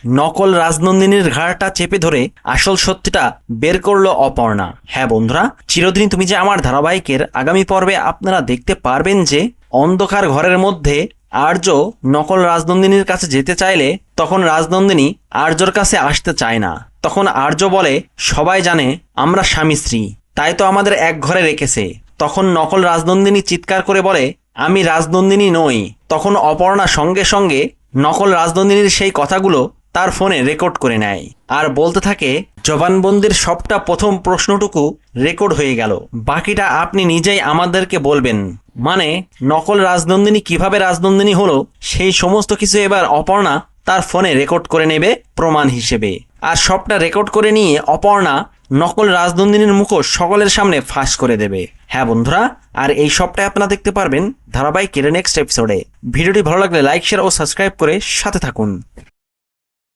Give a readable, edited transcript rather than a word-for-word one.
নকল রাজনন্দিনীর ঘাড়টা চেপে ধরে আসল সত্যিটা বের করলো অপর্ণা। হ্যাঁ বন্ধুরা, চিরদিন তুমি যে আমার ধারাবাহিকের আগামী পর্বে আপনারা দেখতে পারবেন যে অন্ধকার ঘরের মধ্যে আর্য নকল রাজনন্দিনীর কাছে যেতে চাইলে তখন রাজনন্দিনী আর্যর কাছে আসতে চায় না। তখন আর্য বলে, সবাই জানে আমরা স্বামী স্ত্রী, তাই তো আমাদের এক ঘরে রেখেছে। তখন নকল রাজনন্দিনী চিৎকার করে বলে, আমি রাজনন্দিনী নই। তখন অপর্ণা সঙ্গে সঙ্গে নকল রাজনন্দিনীর সেই কথাগুলো তার ফোনে রেকর্ড করে নেয় আর বলতে থাকে, জবানবন্দির সবটা প্রথম প্রশ্নটুকু রেকর্ড হয়ে গেল, বাকিটা আপনি নিজেই আমাদেরকে বলবেন। মানে নকল রাজনন্দিনী কিভাবে রাজনন্দিনী হলো সেই সমস্ত কিছু এবার অপর্ণা তার ফোনে রেকর্ড করে নেবে প্রমাণ হিসেবে। আর সবটা রেকর্ড করে নিয়ে অপর্ণা নকল রাজনন্দিনীর মুখোশ সকলের সামনে ফাঁস করে দেবে। হ্যাঁ বন্ধুরা, আর এই সবটাই আপনারা দেখতে পারবেন ধারাবাহিকের নেক্সট এপিসোডে। ভিডিওটি ভালো লাগলে লাইক, শেয়ার ও সাবস্ক্রাইব করে সাথে থাকুন।